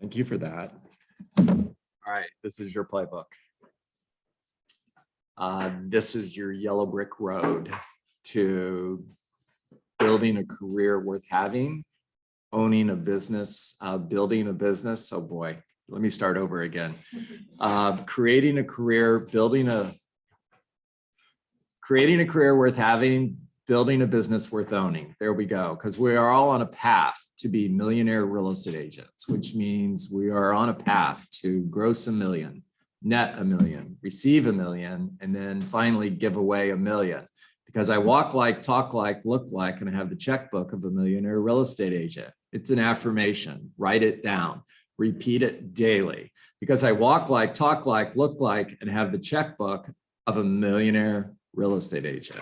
Thank you for that. All right, this is your playbook. This is your yellow brick road to building a career worth having, owning a business, building a business. Oh boy, let me start over again. Creating a career, creating a career worth having, building a business worth owning. There we go. Because we are all on a path to be millionaire real estate agents, which means we are on a path to gross $1 million, net $1 million, receive $1 million, and then finally give away $1 million. Because I walk like, talk like, look like, and I have the checkbook of a millionaire real estate agent. It's an affirmation. Write it down. Repeat it daily. Because I walk like, talk like, look like, and have the checkbook of a millionaire real estate agent.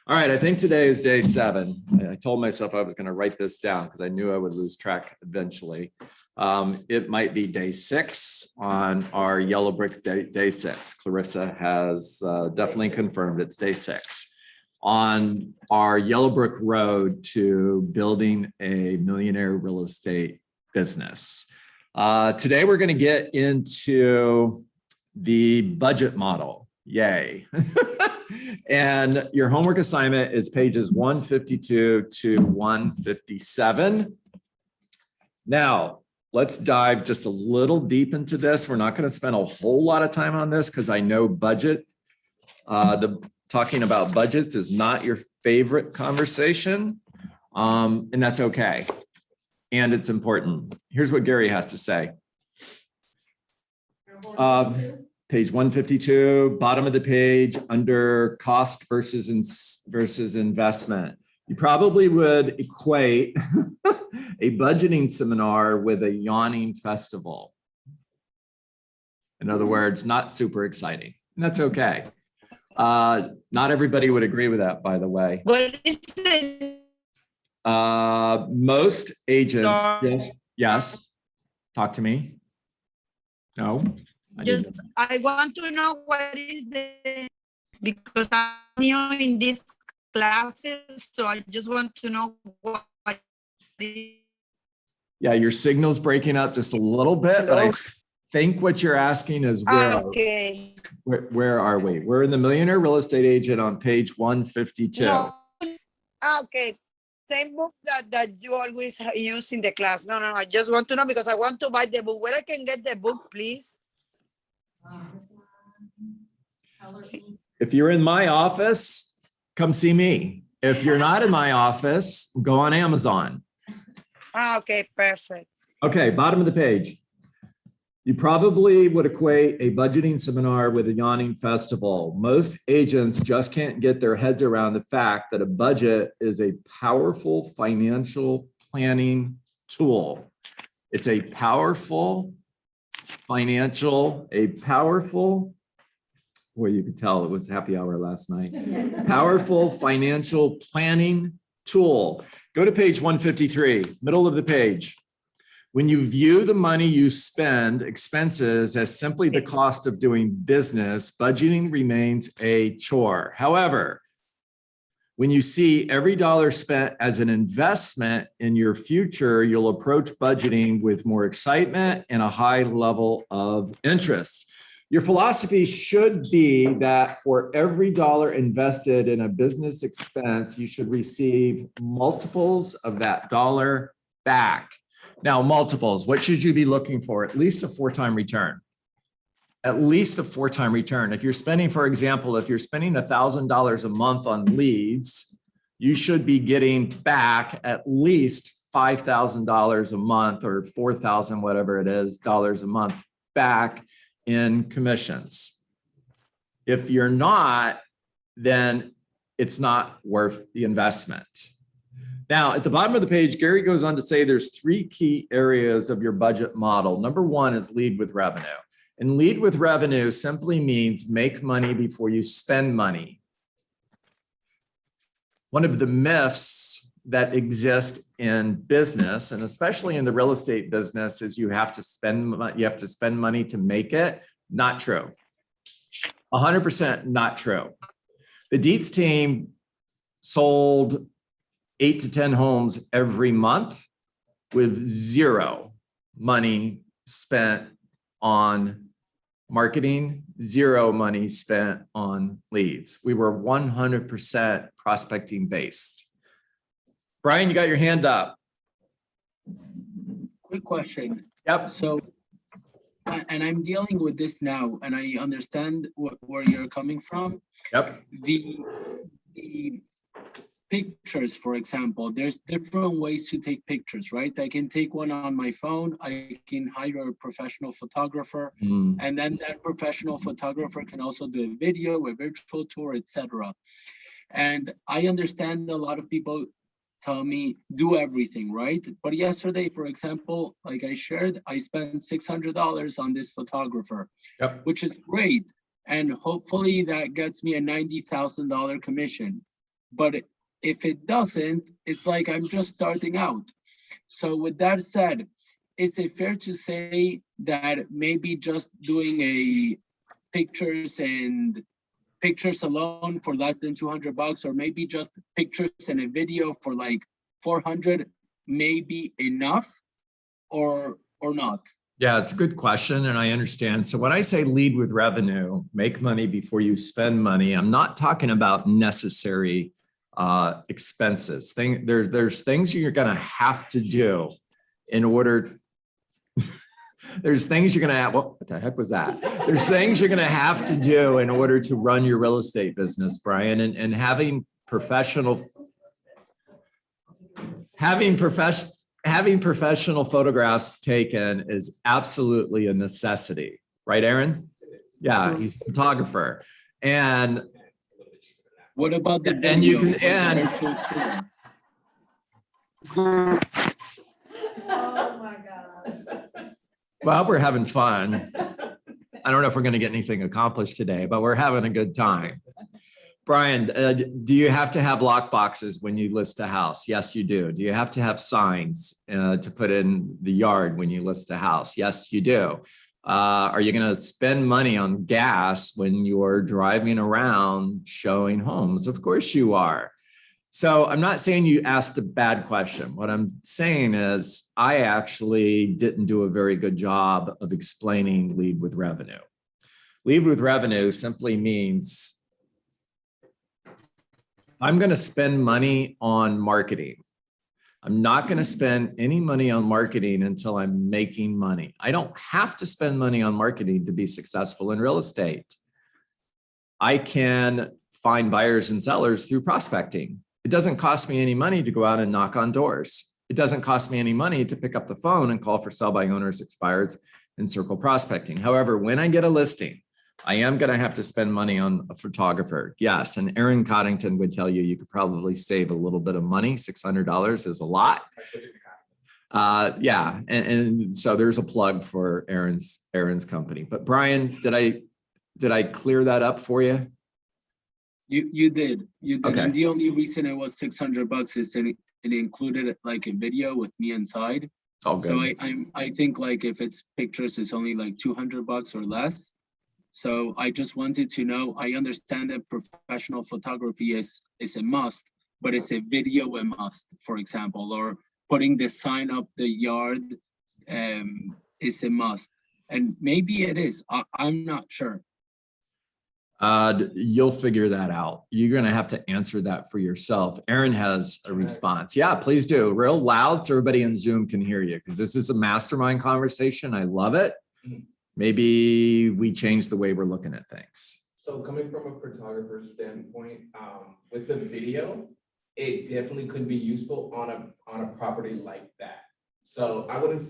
All right, I think today is day 7. I told myself I was going to write this down because I knew I would lose track eventually. It might be day 6 on our yellow brick day 6. Clarissa has definitely confirmed it's day 6 on our yellow brick road to building a millionaire real estate business. Today, we're going to get into the budget model. Yay. And your homework assignment is pages 152 to 157. Now, let's dive just a little deep into this. We're not going to spend a whole lot of time on this because I know budget, talking about budgets is not your favorite conversation, and that's okay. And it's important. Here's what Gary has to say. Page 152, bottom of the page, under cost versus investment. You probably would equate a budgeting seminar with a yawning festival. In other words, not super exciting. And that's okay. Not everybody would agree with that, by the way. What is it? Most agents, yes. Talk to me. No. I want to know what is because I'm new in these classes, so I just want to know what is. Yeah, your signal's breaking up just a little bit, but I think what you're asking is where are we? We're in the Millionaire Real Estate Agent on page 152. No. Okay. Same book that you always use in the class. No, I just want to know because I want to buy the book. Where I can get the book, please? If you're in my office, come see me. If you're not in my office, go on Amazon. Okay, perfect. Okay, bottom of the page. You probably would equate a budgeting seminar with a yawning festival. Most agents just can't get their heads around the fact that a budget is a powerful financial planning tool. It's a powerful boy, you could tell it was happy hour last night. Powerful financial planning tool. Go to page 153, middle of the page. When you view the money you spend, expenses, as simply the cost of doing business, budgeting remains a chore. However, when you see every dollar spent as an investment in your future, you'll approach budgeting with more excitement and a high level of interest. Your philosophy should be that for every dollar invested in a business expense, you should receive multiples of that dollar back. Now, multiples, what should you be looking for? At least a 4-time return. At least a 4-time return. If you're spending, for example, if you're spending $1,000 a month on leads, you should be getting back at least $5,000 a month or $4,000, whatever it is, dollars a month back in commissions. If you're not, then it's not worth the investment. Now, at the bottom of the page, Gary goes on to say there's 3 key areas of your budget model. Number 1 is lead with revenue. And lead with revenue simply means make money before you spend money. One of the myths that exist in business, and especially in the real estate business, is you have to spend money to make it. Not true. 100% not true. The Dietz team sold 8 to 10 homes every month with zero money spent on marketing, zero money spent on leads. We were 100% prospecting based. Brian, you got your hand up. Quick question. Yep. So, and I'm dealing with this now, and I understand where you're coming from. Yep. The pictures, for example, there's different ways to take pictures, right? I can take one on my phone. I can hire a professional photographer, and then that professional photographer can also do a video, a virtual tour, etc. And I understand a lot of people tell me do everything, right? But yesterday, for example, like I shared, I spent $600 on this photographer, Yep. which is great. And hopefully that gets me a $90,000 commission. But if it doesn't, it's like I'm just starting out. So with that said, is it fair to say that maybe just doing a pictures alone for less than $200, or maybe just pictures and a video for like 400 may be enough, or not? Yeah, it's a good question, and I understand. So when I say lead with revenue, make money before you spend money, I'm not talking about necessary expenses. There's things you're going to have to do in order. There's things you're going to have. What the heck was that? There's things you're going to have to do in order to run your real estate business, Brian, and having professional photographs taken is absolutely a necessity, right, Aaron? Yeah, he's a photographer. And what about the video? And you can and virtual tour? Oh my God. well, we're having fun. I don't know if we're going to get anything accomplished today, but we're having a good time. Brian, do you have to have lock boxes when you list a house? Yes, you do. Do you have to have signs to put in the yard when you list a house? Yes, you do. Are you going to spend money on gas when you're driving around showing homes? Of course you are. So I'm not saying you asked a bad question. What I'm saying is I actually didn't do a very good job of explaining lead with revenue. Lead with revenue simply means I'm going to spend money on marketing. I'm not going to spend any money on marketing until I'm making money. I don't have to spend money on marketing to be successful in real estate. I can find buyers and sellers through prospecting. It doesn't cost me any money to go out and knock on doors. It doesn't cost me any money to pick up the phone and call for sell by owners, expireds, and circle prospecting. However, when I get a listing, I am going to have to spend money on a photographer. Yes. And Aaron Coddington would tell you, you could probably save a little bit of money. $600 is a lot. Yeah. And so there's a plug for Aaron's company. But Brian, did I clear that up for you? You did. Okay. And the only reason it was $600 is that it included like a video with me inside. It's all good. So I think like if it's pictures, it's only like $200 or less. So I just wanted to know, I understand that professional photography is a must, but is a video a must, for example, or putting the sign up the yard is a must. And maybe it is, I'm not sure. You'll figure that out. You're going to have to answer that for yourself. Aaron has a response. Yeah, please do. Real loud so everybody in Zoom can hear you, because this is a mastermind conversation. I love it. Maybe we change the way we're looking at things. So coming from a photographer's standpoint, with the video, it definitely could be useful on a property like that. So I wouldn't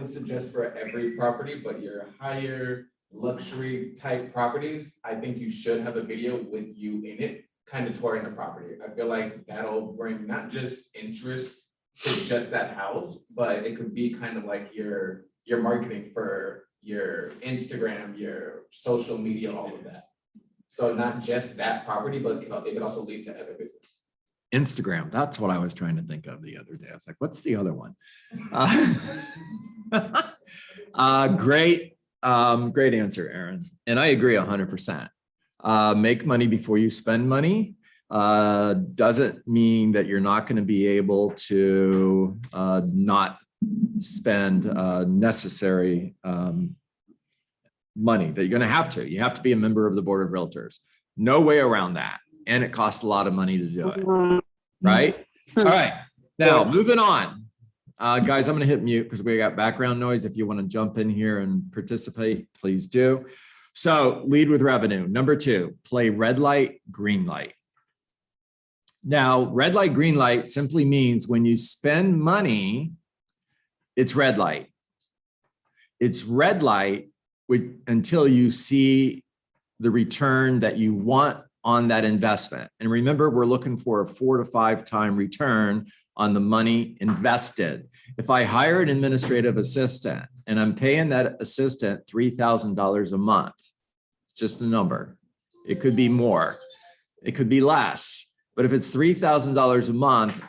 suggest for every property, but your higher luxury type properties, I think you should have a video with you in it, kind of touring the property. I feel like that'll bring not just interest to just that house, but it could be kind of like your marketing for your Instagram, your social media, all of that. So not just that property, but it could also lead to other business. Instagram, that's what I was trying to think of the other day. I was like, what's the other one? Great answer, Aaron. And I agree 100%. Make money before you spend money doesn't mean that you're not going to be able to not spend necessary money that you're going to have to. You have to be a member of the board of realtors. No way around that. And it costs a lot of money to do it. Right? All right. Now, moving on. Guys, I'm going to hit mute because we got background noise. If you want to jump in here and participate, please do. So lead with revenue. Number 2, play red light, green light. Now, red light, green light simply means when you spend money, it's red light. It's red light until you see the return that you want on that investment. And remember, we're looking for a 4 to 5 time return on the money invested. If I hire an administrative assistant and I'm paying that assistant $3,000 a month, just a number, it could be more, it could be less, but if it's $3,000 a month,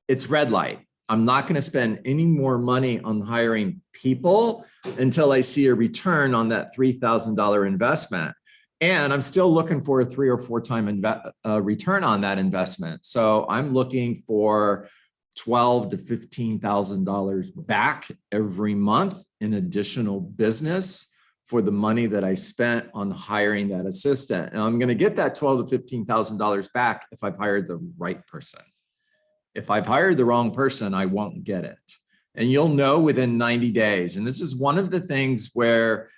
it's red light. I'm not going to spend any more money on hiring people until I see a return on that $3,000 investment. And I'm still looking for a 3 or 4 time return on that investment. So I'm looking for $12,000 to $15,000 back every month in additional business for the money that I spent on hiring that assistant. And I'm going to get that $12,000 to $15,000 back if I've hired the right person. If I've hired the wrong person, I won't get it. And you'll know within 90 days. And this is one of the things where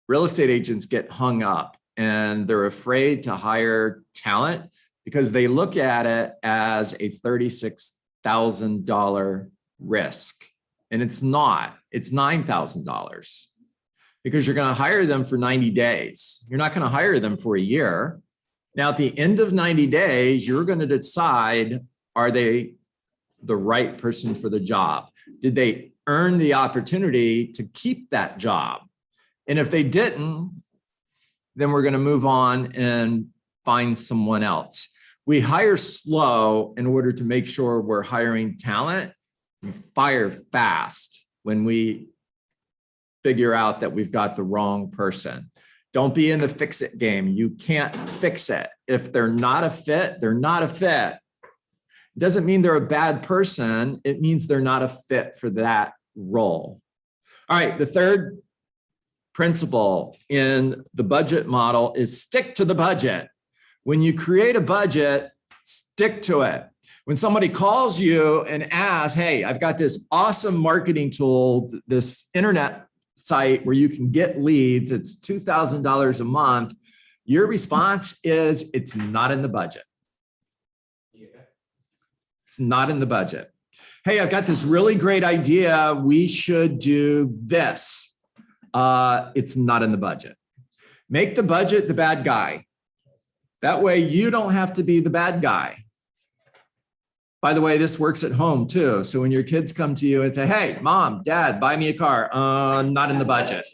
real estate agents get hung up and they're afraid to hire talent because they look at it as a $36,000 risk. And it's not, it's $9,000 because you're going to hire them for 90 days. You're not going to hire them for a year. Now, at the end of 90 days, you're going to decide, are they the right person for the job? Did they earn the opportunity to keep that job? And if they didn't, then we're going to move on and find someone else. We hire slow in order to make sure we're hiring talent. We fire fast when we figure out that we've got the wrong person. Don't be in the fix it game. You can't fix it. If they're not a fit, they're not a fit. It doesn't mean they're a bad person. It means they're not a fit for that role. All right, the third principle in the budget model is stick to the budget. When you create a budget, stick to it. When somebody calls you and asks, hey, I've got this awesome marketing tool, this internet site where you can get leads, it's $2,000 a month, your response is, it's not in the budget. It's not in the budget. Hey, I've got this really great idea. We should do this. It's not in the budget. Make the budget the bad guy. That way you don't have to be the bad guy. By the way, this works at home too. So when your kids come to you and say, hey, mom, dad, buy me a car. Not in the budget.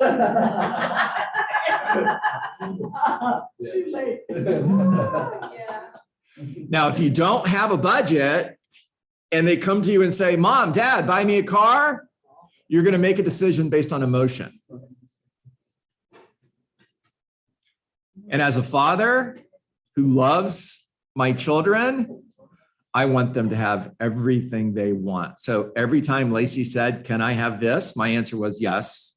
Too late. Now, if you don't have a budget and they come to you and say, mom, dad, buy me a car, you're going to make a decision based on emotion. And as a father who loves my children, I want them to have everything they want. So every time Lacey said, can I have this? My answer was yes.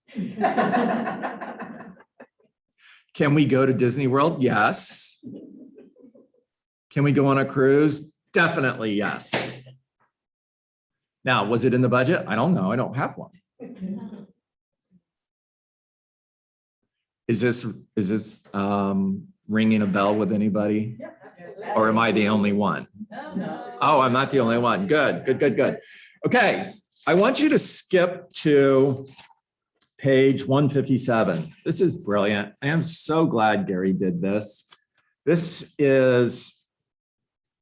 Can we go to Disney World? Yes. Can we go on a cruise? Definitely yes. Now, was it in the budget? I don't know. I don't have one. Is this ringing a bell with anybody? Or am I the only one? Oh, I'm not the only one. Good, good, good, good. Okay, I want you to skip to page 157. This is brilliant. I am so glad Gary did this. This is,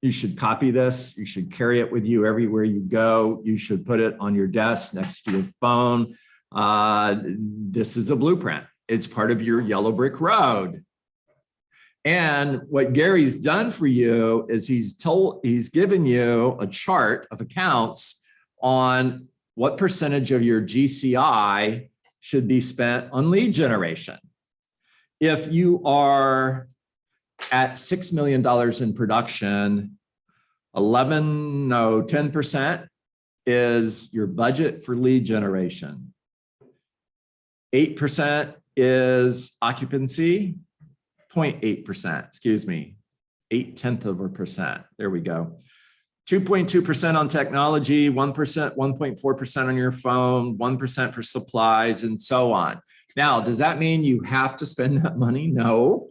you should copy this. You should carry it with you everywhere you go. You should put it on your desk next to your phone. This is a blueprint. It's part of your yellow brick road. And what Gary's done for you is he's given you a chart of accounts on what percentage of your GCI should be spent on lead generation. If you are at $6 million in production, 10% is your budget for lead generation. 8% is occupancy, 0.8%, excuse me, 0.8%. There we go. 2.2% on technology, 1%, 1.4% on your phone, 1% for supplies, and so on. Now, does that mean you have to spend that money? No,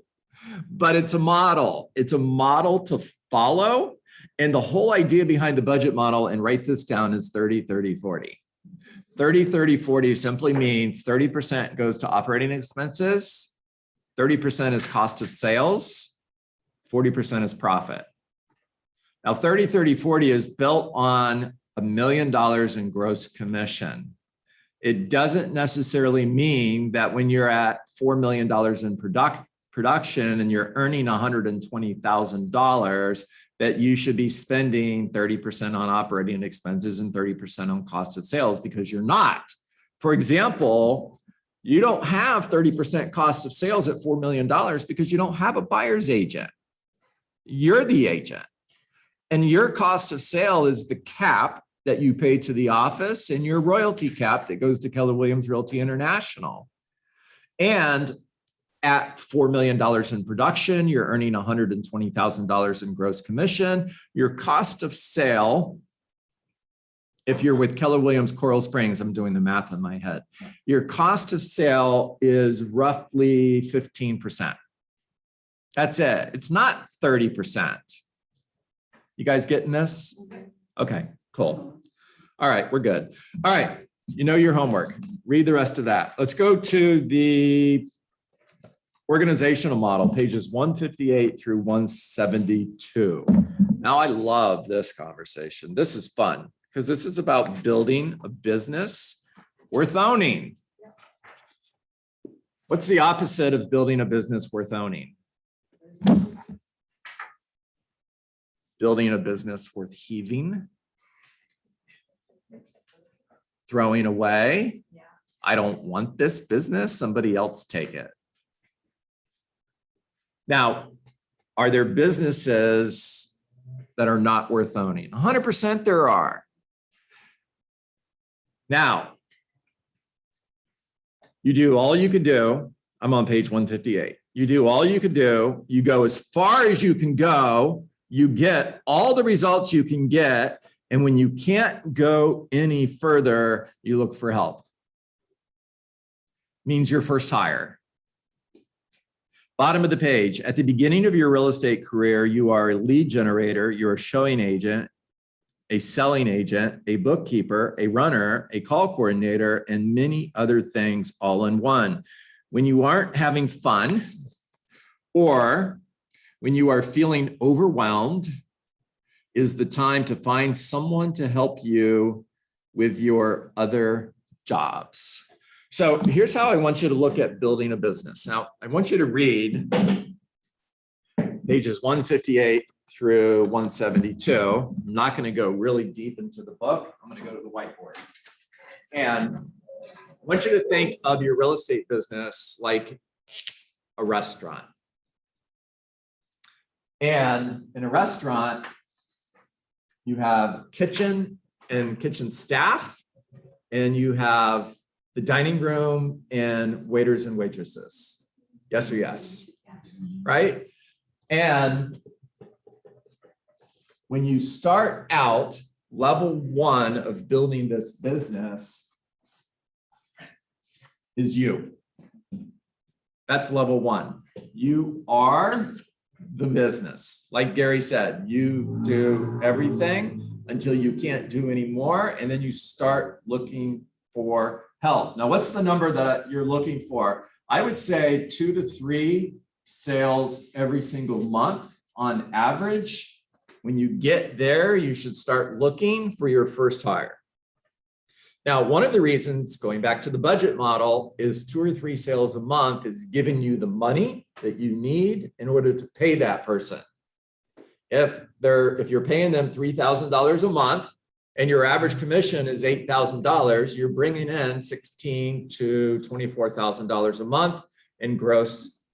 but it's a model. It's a model to follow. And the whole idea behind the budget model, and write this down, is 30, 30, 40. 30, 30, 40 simply means 30% goes to operating expenses, 30% is cost of sales, 40% is profit. Now, 30, 30, 40 is built on $1 million in gross commission. It doesn't necessarily mean that when you're at $4 million in production and you're earning $120,000, that you should be spending 30% on operating expenses and 30% on cost of sales, because you're not. For example, you don't have 30% cost of sales at $4 million because you don't have a buyer's agent. You're the agent. And your cost of sale is the cap that you pay to the office and your royalty cap that goes to Keller Williams Realty International. And at $4 million in production, you're earning $120,000 in gross commission. Your cost of sale, if you're with Keller Williams Coral Springs, I'm doing the math in my head, your cost of sale is roughly 15%. That's it. It's not 30%. You guys getting this? Okay, cool. All right, we're good. All right, you know your homework. Read the rest of that. Let's go to the organizational model, pages 158 through 172. Now, I love this conversation. This is fun because this is about building a business worth owning. What's the opposite of building a business worth owning? Building a business worth heaving, throwing away. I don't want this business, somebody else take it. Now, are there businesses that are not worth owning? 100% there are. Now, you do all you can do. I'm on page 158. You do all you can do. You go as far as you can go. You get all the results you can get. And when you can't go any further, you look for help. Means your first hire. Bottom of the page, at the beginning of your real estate career, you are a lead generator, you're a showing agent, a selling agent, a bookkeeper, a runner, a call coordinator, and many other things all in one. When you aren't having fun, or when you are feeling overwhelmed, is the time to find someone to help you with your other jobs. So here's how I want you to look at building a business. Now, I want you to read pages 158 through 172. I'm not going to go really deep into the book. I'm going to go to the whiteboard. And I want you to think of your real estate business like a restaurant. And in a restaurant, you have kitchen and kitchen staff, and you have the dining room and waiters and waitresses. Yes or yes? Right? And when you start out, level one of building this business is you. That's level one. You are the business. Like Gary said, you do everything until you can't do anymore, and then you start looking for help. Now, what's the number that you're looking for? I would say 2 to 3 sales every single month on average. When you get there, you should start looking for your first hire. Now, one of the reasons, going back to the budget model, is 2 or 3 sales a month is giving you the money that you need in order to pay that person. If you're paying them $3,000 a month and your average commission is $8,000, you're bringing in $16,000 to $24,000 a month in gross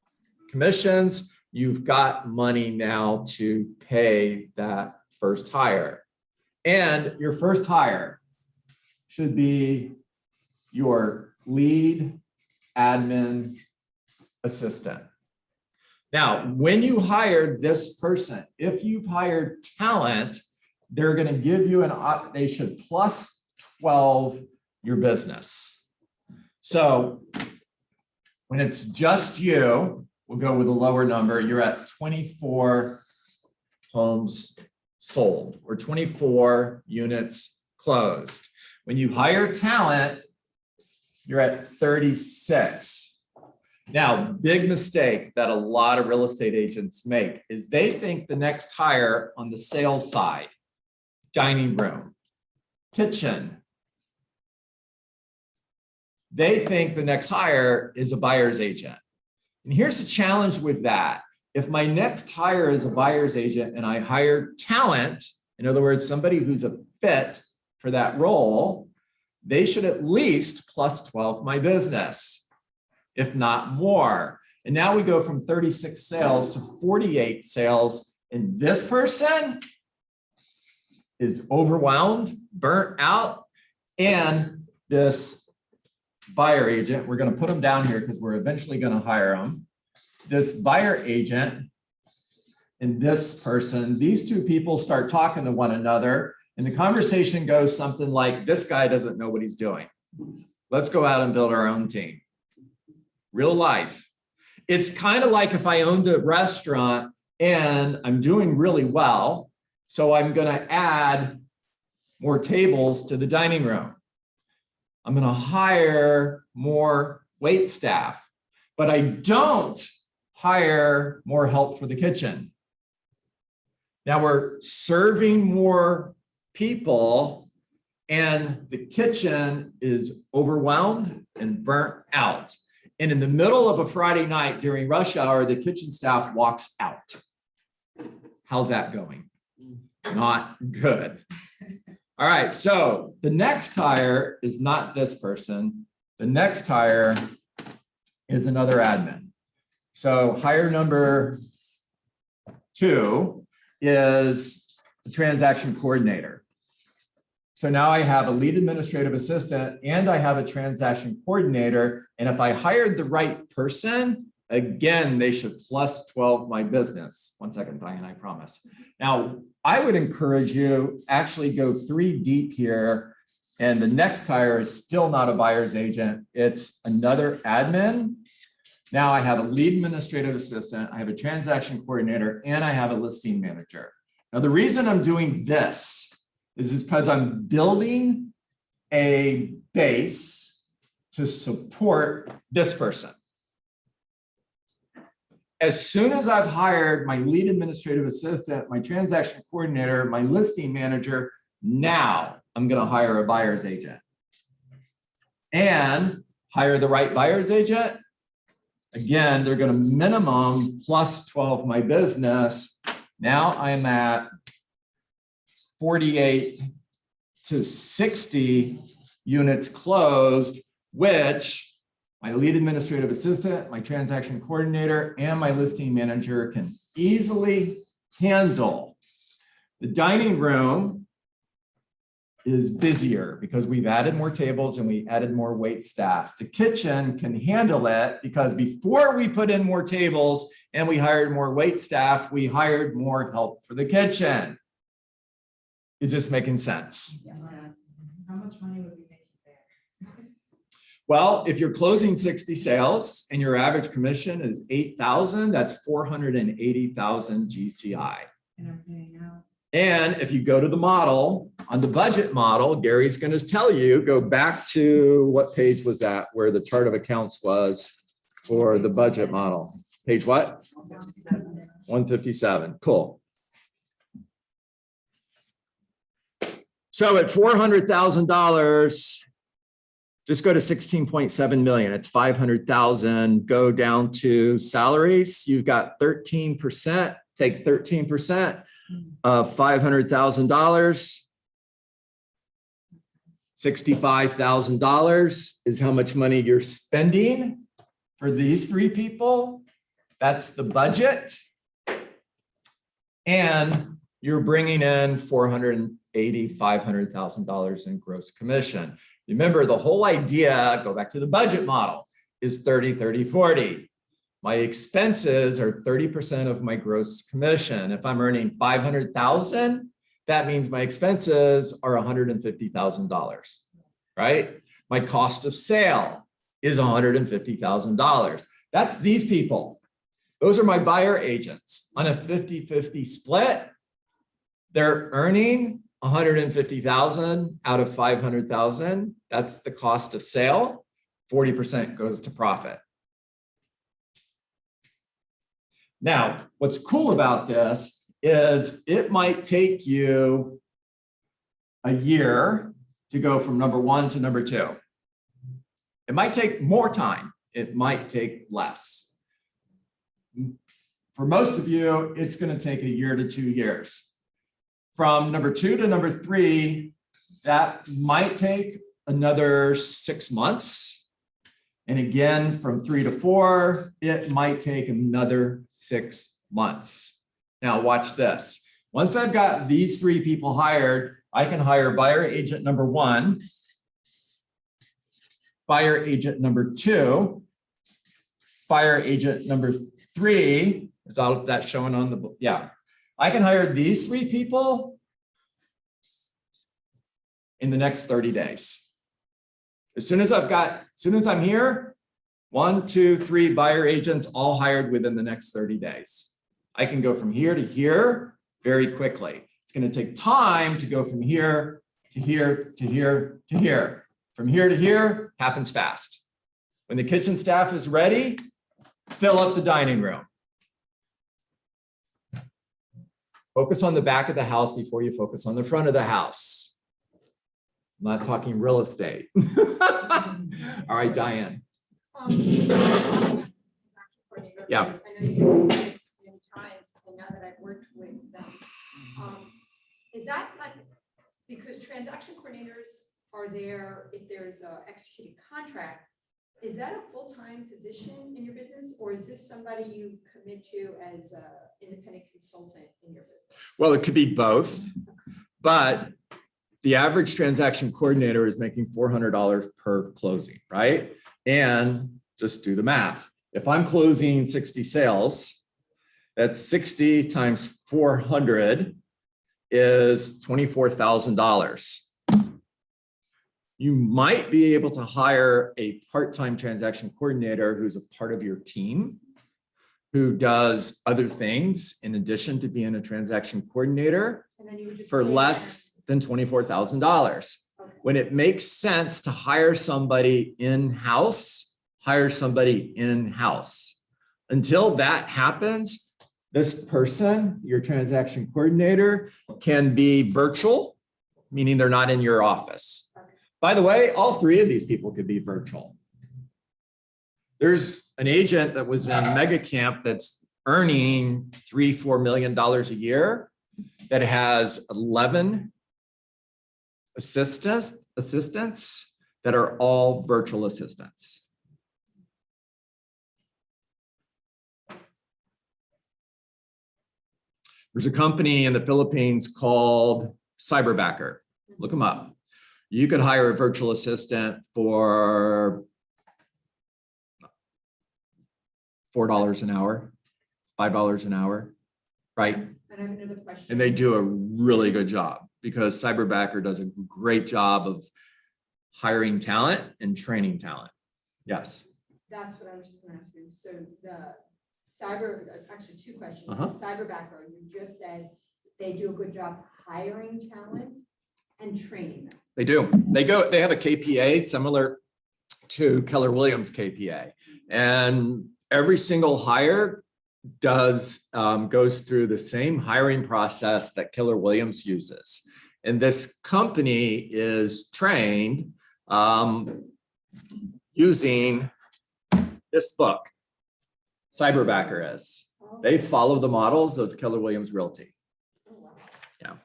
commissions. You've got money now to pay that first hire. And your first hire, should be your lead admin assistant. Now, when you hire this person, if you've hired talent, they're going to give you they should plus 12 your business. So when it's just you, we'll go with a lower number. You're at 24 homes sold or 24 units closed. When you hire talent, you're at 36. Now, big mistake that a lot of real estate agents make is they think the next hire on the sales side, dining room, kitchen, they think the next hire is a buyer's agent. And here's the challenge with that. If my next hire is a buyer's agent and I hire talent, in other words, somebody who's a fit for that role, they should at least plus 12 my business, if not more. And now we go from 36 sales to 48 sales. And this person is overwhelmed, burnt out. And this buyer agent, we're going to put them down here because we're eventually going to hire them. This buyer agent and this person, these two people start talking to one another. And the conversation goes something like, this guy doesn't know what he's doing. Let's go out and build our own team. Real life. It's kind of like if I owned a restaurant and I'm doing really well, so I'm going to add more tables to the dining room. I'm going to hire more wait staff, but I don't hire more help for the kitchen. Now we're serving more people and the kitchen is overwhelmed and burnt out. And in the middle of a Friday night during rush hour, the kitchen staff walks out. How's that going? Not good. All right, so the next hire is not this person. The next hire is another admin. So hire number 2 is the transaction coordinator. So now I have a lead administrative assistant and I have a transaction coordinator. And if I hired the right person, again, they should plus 12 my business. 1 second, Diane, I promise. Now, I would encourage you actually go 3 deep here. And the next hire is still not a buyer's agent. It's another admin. Now I have a lead administrative assistant, I have a transaction coordinator, and I have a listing manager. Now, the reason I'm doing this is because I'm building a base to support this person. As soon as I've hired my lead administrative assistant, my transaction coordinator, my listing manager, now I'm going to hire a buyer's agent. And hire the right buyer's agent. Again, they're going to minimum plus 12 my business. Now I'm at 48 to 60 units closed, which my lead administrative assistant, my transaction coordinator, and my listing manager can easily handle. The dining room is busier because we've added more tables and we added more wait staff. The kitchen can handle it because before we put in more tables and we hired more wait staff, we hired more help for the kitchen. Is this making sense? Yes. How much money would we make there? Well, if you're closing 60 sales and your average commission is 8,000, that's 480,000 GCI. And I'm paying out. And if you go to the model, on the budget model, Gary's going to tell you, go back to what page was that, where the chart of accounts was for the budget model. Page what? 157. Cool. So at $400,000, just go to 16.7 million. It's 500,000. Go down to salaries. You've got 13%. Take 13% of $500,000. $65,000 is how much money you're spending for these 3 people. That's the budget. And you're bringing in $480,000. $480,000, $500,000 in gross commission. Remember, the whole idea, go back to the budget model, is 30, 30, 40. My expenses are 30% of my gross commission. If I'm earning $500,000, that means my expenses are $150,000, right? My cost of sale is $150,000. That's these people. Those are my buyer agents. On a 50-50 split, they're earning $150,000 out of $500,000. That's the cost of sale. 40% goes to profit. Now, what's cool about this is it might take you a year to go from number 1 to number 2. It might take more time. It might take less. For most of you, it's going to take a year to 2 years. From number 2 to number 3, that might take another 6 months. And again, from 3 to 4, it might take another 6 months. Now watch this. Once I've got these 3 people hired, I can hire buyer agent number 1, buyer agent number 2, buyer agent number 3. Is all that showing on the book? Yeah. I can hire these 3 people in the next 30 days. As soon as I'm here, 1, 2, 3 buyer agents all hired within the next 30 days. I can go from here to here very quickly. It's going to take time to go from here to here to here to here. From here to here happens fast. When the kitchen staff is ready, fill up the dining room. Focus on the back of the house before you focus on the front of the house. I'm not talking real estate. All right, Diane. Yeah. I know you've done this many times, and now that I've worked with them, is that like, because transaction coordinators are there if there's a executed contract, is that a full-time position in your business, or is this somebody you commit to as an independent consultant in your business? Well, it could be both, but the average transaction coordinator is making $400 per closing, right? And just do the math. If I'm closing 60 sales, that's 60 times 400 is $24,000. You might be able to hire a part-time transaction coordinator who's a part of your team, who does other things in addition to being a transaction coordinator, And then you would just for pay less than $24,000. them. Okay. When it makes sense to hire somebody in-house, hire somebody in-house. Until that happens, this person, your transaction coordinator, can be virtual, meaning they're not in your office. Okay. By the way, all 3 of these people could be virtual. There's an agent that was in Mega Camp that's earning $3-4 million a year that has 11 assistants that are all virtual assistants. There's a company in the Philippines called Cyberbacker. Look them up. You could hire a virtual assistant for $4 an hour, $5 an hour, right? And I have another question. And they do a really good job because Cyberbacker does a great job of hiring talent and training talent. Yes. That's what I was just gonna ask you. So the actually 2 questions. Uh-huh. The Cyberbacker, you just said they do a good job hiring talent and training them. They do. They have a KPA similar to Keller Williams KPA. And every single hire goes through the same hiring process that Keller Williams uses. And this company is trained using this book. Cyberbacker is. Oh, They follow the models of Keller Williams Realty. oh, wow. Yeah.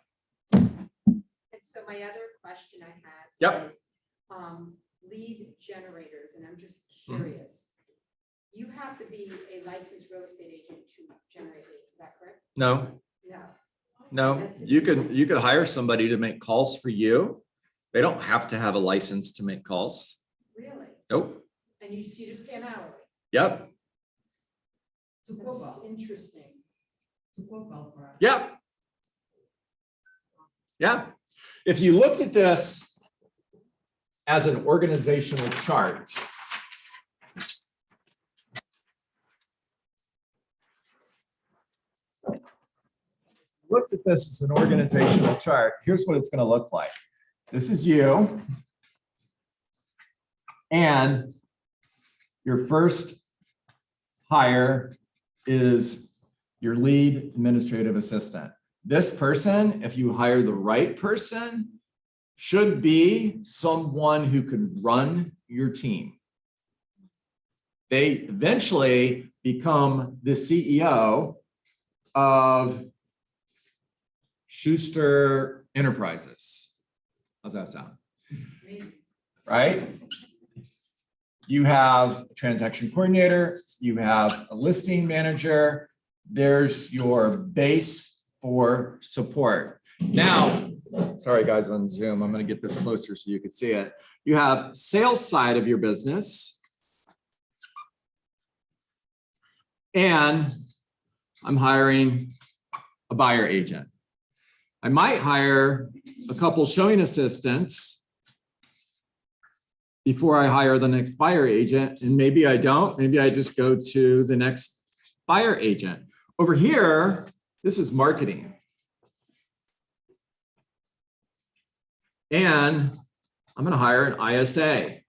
And so my other question I had Yep. is lead generators, and I'm just Mm-hmm. curious. You have to be a licensed real estate agent to generate leads, is that correct? No, No. No, That's you could hire somebody to make calls for you. They don't have to have a license to make calls. Really? Nope. And you just pay an hourly? Yep. To That's football, interesting. to football for us. Yep. Yeah. If you looked at this as an organizational chart, looked at this as an organizational chart, here's what it's going to look like. This is you. And your first hire is your lead administrative assistant. This person, if you hire the right person, should be someone who can run your team. They eventually become the CEO of Schuster Enterprises. How's that sound? Right? You have a transaction coordinator, you have a listing manager, there's your base for support. Now, sorry guys on Zoom, I'm going to get this closer so you can see it. You have sales side of your business. And I'm hiring a buyer agent. I might hire a couple showing assistants before I hire the next buyer agent. And maybe I don't, maybe I just go to the next buyer agent. Over here, this is marketing. And I'm going to hire an ISA.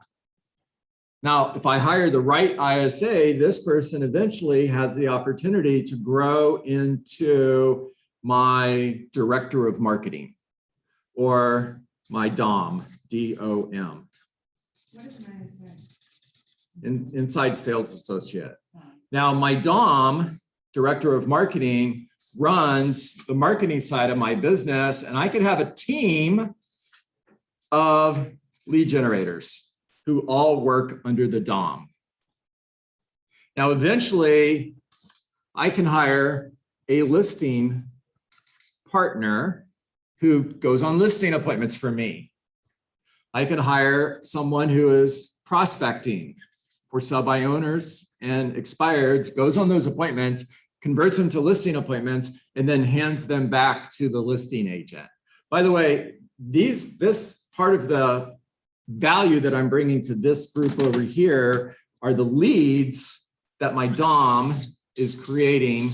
Now, if I hire the right ISA, this person eventually has the opportunity to grow into my director of marketing or my DOM, D-O-M. What is an ISA? Inside sales associate. Now, my DOM, director of marketing, runs the marketing side of my business, and I could have a team of lead generators who all work under the DOM. Now, eventually, I can hire a listing partner who goes on listing appointments for me. I can hire someone who is prospecting for sell-by owners and expireds, goes on those appointments, converts them to listing appointments, and then hands them back to the listing agent. By the way, this part of the value that I'm bringing to this group over here are the leads that my DOM is creating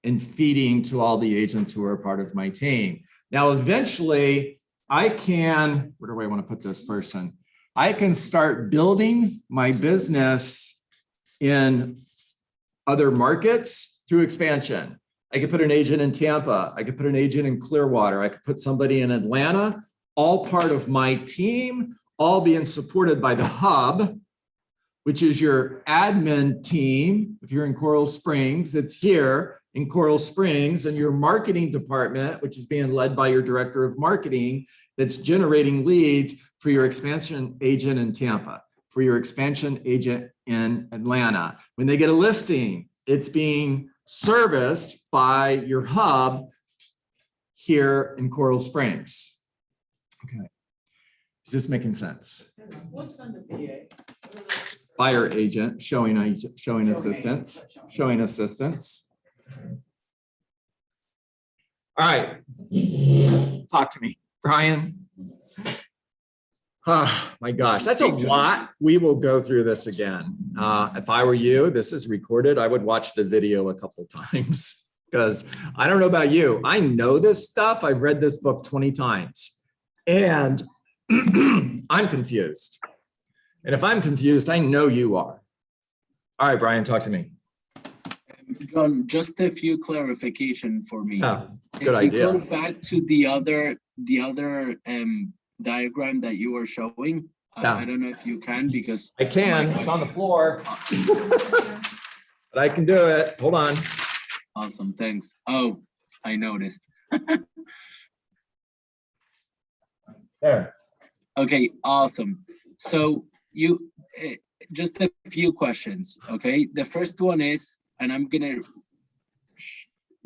and feeding to all the agents who are part of my team. Now, eventually, I can, where do I want to put this person? I can start building my business in other markets through expansion. I could put an agent in Tampa. I could put an agent in Clearwater. I could put somebody in Atlanta, all part of my team, all being supported by the hub, which is your admin team. If you're in Coral Springs, it's here in Coral Springs, and your marketing department, which is being led by your director of marketing, that's generating leads for your expansion agent in Tampa, for your expansion agent in Atlanta. When they get a listing, it's being serviced by your hub here in Coral Springs. Okay. Is this making sense? What's on the VA? Buyer agent, showing assistance, showing assistance. All right. Talk to me, Brian. Oh my gosh, that's a lot. We will go through this again. If I were you, this is recorded. I would watch the video a couple times because I don't know about you. I know this stuff. I've read this book 20 times and I'm confused. And if I'm confused, I know you are. All right, Brian, talk to me. John, just a few clarification for me. Oh, good If idea. you go back to the other diagram that you were showing, Yeah. I don't know if you can because I can, it's on the floor. But I can do it. Hold on. Awesome, thanks. Oh, I noticed. There. Okay, awesome. So you just a few questions. Okay, the first one is, and I'm gonna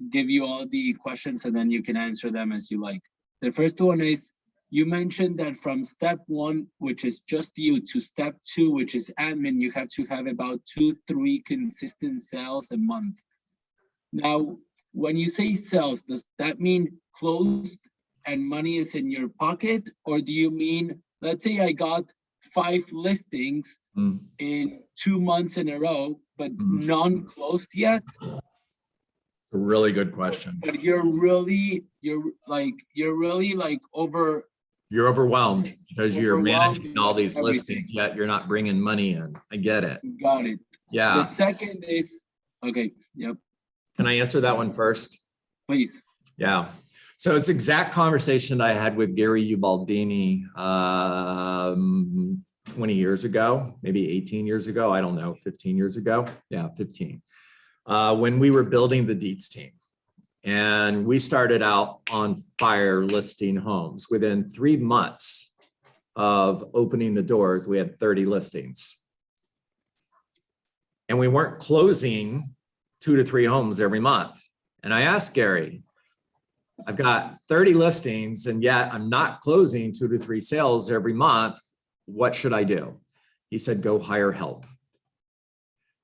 give you all the questions and then you can answer them as you like. The first one is, you mentioned that from step 1, which is just you, to step 2, which is admin, you have to have about 2-3 consistent sales a month. Now, when you say sales, does that mean closed and money is in your pocket? Or do you mean, let's say I got 5 listings in 2 months in a row, but none closed yet? A really good question. But you're really You're overwhelmed because you're Overwhelmed managing all these with everything. listings, yet you're not bringing money in. I get it. got it. The Yeah. second is, okay, yep, Can I answer that one first? please. Yeah. So it's exact conversation I had with Gary Ubaldini 20 years ago, maybe 18 years ago. I don't know, 15 years ago. Yeah, 15. When we were building the Dietz team. And we started out on fire listing homes. Within 3 months of opening the doors, we had 30 listings. And we weren't closing 2 to 3 homes every month. And I asked Gary, I've got 30 listings and yet I'm not closing 2 to 3 sales every month. What should I do? He said, go hire help.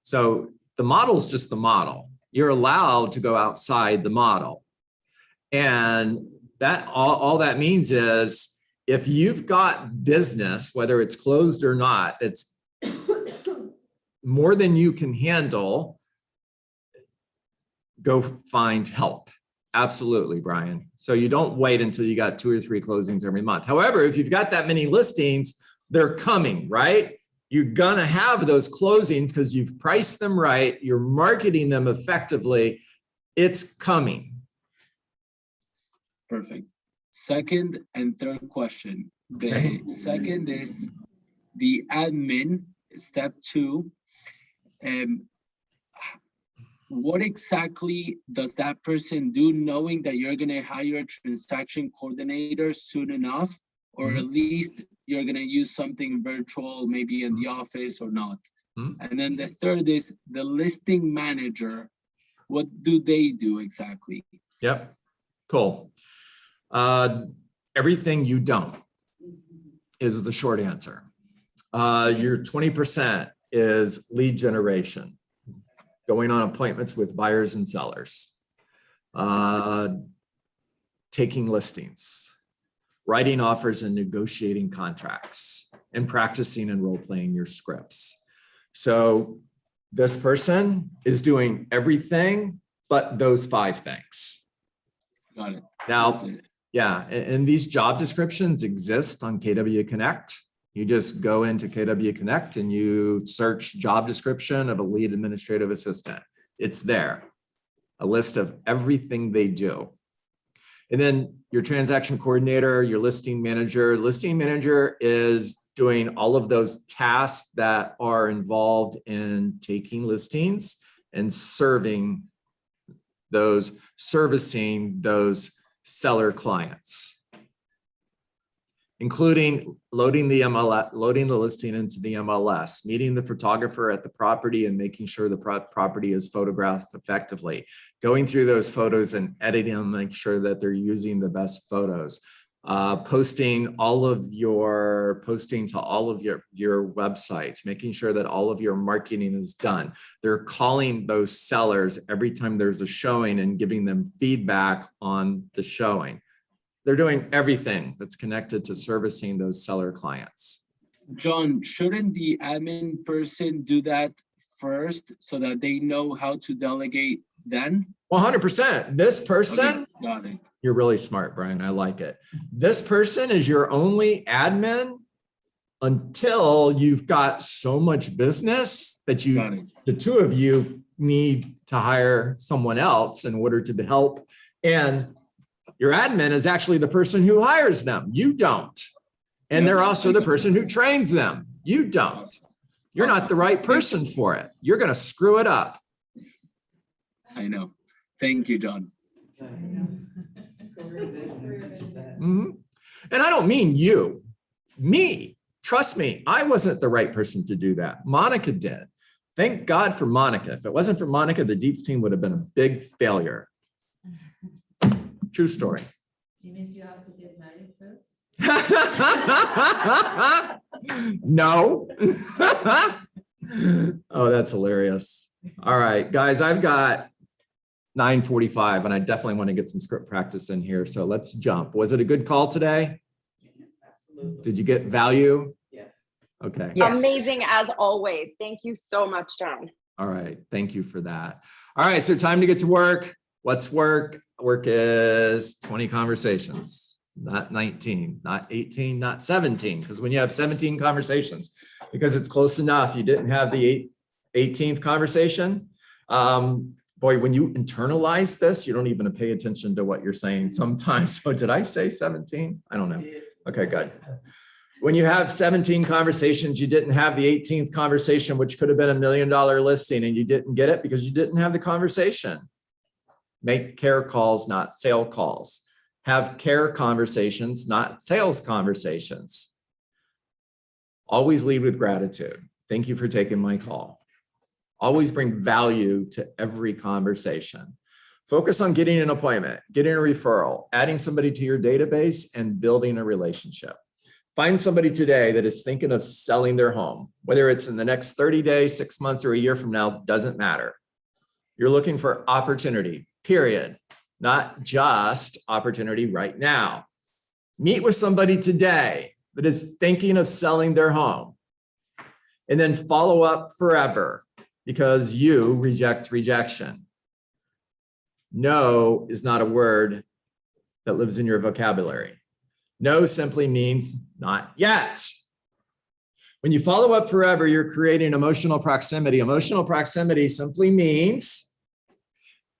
So the model is just the model. You're allowed to go outside the model. And that all that means is if you've got business, whether it's closed or not, it's more than you can handle, go find help. Absolutely, Brian. So you don't wait until you got 2 or 3 closings every month. However, if you've got that many listings, they're coming, right? You're going to have those closings because you've priced them right. You're marketing them effectively. It's coming. Perfect. Second and third question. Okay. The second is the admin, step 2. What exactly does that person do, knowing that you're going to hire a transaction coordinator soon enough, or at least you're going to use something virtual, maybe in the office or not? And then the third is the listing manager. What do they do exactly? Yep. Cool. Everything you don't is the short answer. Your 20% is lead generation, going on appointments with buyers and sellers, taking listings, writing offers and negotiating contracts, and practicing and role-playing your scripts. So this person is doing everything but those 5 things. Got it. Now, That's it. yeah, and these job descriptions exist on KW Connect. You just go into KW Connect and you search job description of a lead administrative assistant. It's there, a list of everything they do. And then your transaction coordinator, your listing manager. Listing manager is doing all of those tasks that are involved in taking listings and servicing those seller clients, including loading the listing into the MLS, meeting the photographer at the property and making sure the property is photographed effectively, going through those photos and editing them, make sure that they're using the best photos, posting to all of your websites, making sure that all of your marketing is done. They're calling those sellers every time there's a showing and giving them feedback on the showing. They're doing everything that's connected to servicing those seller clients. John, shouldn't the admin person do that first so that they know how to delegate then? 100%. This person, Okay, got it. you're really smart, Brian. I like it. This person is your only admin until you've got so much business that Got it. the 2 of you need to hire someone else in order to help. And your admin is actually the person who hires them. You don't. And they're also the person who trains them. You don't. You're not the right person for it. You're going to screw it up. I know. Thank you, John. Mm-hmm. And I don't mean you, me. Trust me, I wasn't the right person to do that. Monica did. Thank God for Monica. If it wasn't for Monica, the Dietz team would have been a big failure. True story. She means you have to get married first? No. Oh, that's hilarious. All right, guys, I've got 9:45 and I definitely want to get some script practice in here. So let's jump. Was it a good call today? Absolutely. Did you get value? Yes. Okay. Yes. Amazing as always. Thank you so much, John. All right. Thank you for that. All right. So time to get to work. What's work? Work is 20 conversations, not 19, not 18, not 17. Because when you have 17 conversations, because it's close enough, you didn't have the 18th conversation. Boy, when you internalize this, you don't even pay attention to what you're saying sometimes. So did I say 17? I don't know. Okay, good. When you have 17 conversations, you didn't have the 18th conversation, which could have been $1 million listing, and you didn't get it because you didn't have the conversation. Make care calls, not sale calls. Have care conversations, not sales conversations. Always lead with gratitude. Thank you for taking my call. Always bring value to every conversation. Focus on getting an appointment, getting a referral, adding somebody to your database, and building a relationship. Find somebody today that is thinking of selling their home, whether it's in the next 30 days, 6 months, or a year from now, doesn't matter. You're looking for opportunity, period, not just opportunity right now. Meet with somebody today that is thinking of selling their home, and then follow up forever because you reject rejection. No is not a word that lives in your vocabulary. No simply means not yet. When you follow up forever, you're creating emotional proximity. Emotional proximity simply means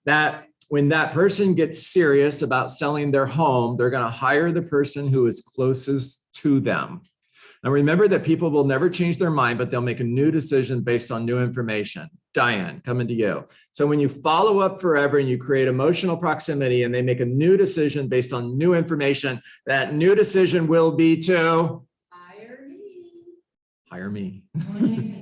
that when that person gets serious about selling their home, they're going to hire the person who is closest to them. Now, remember that people will never change their mind, but they'll make a new decision based on new information. Diane, coming to you. So when you follow up forever and you create emotional proximity and they make a new decision based on new information, that new decision will be to Hire me. hire me.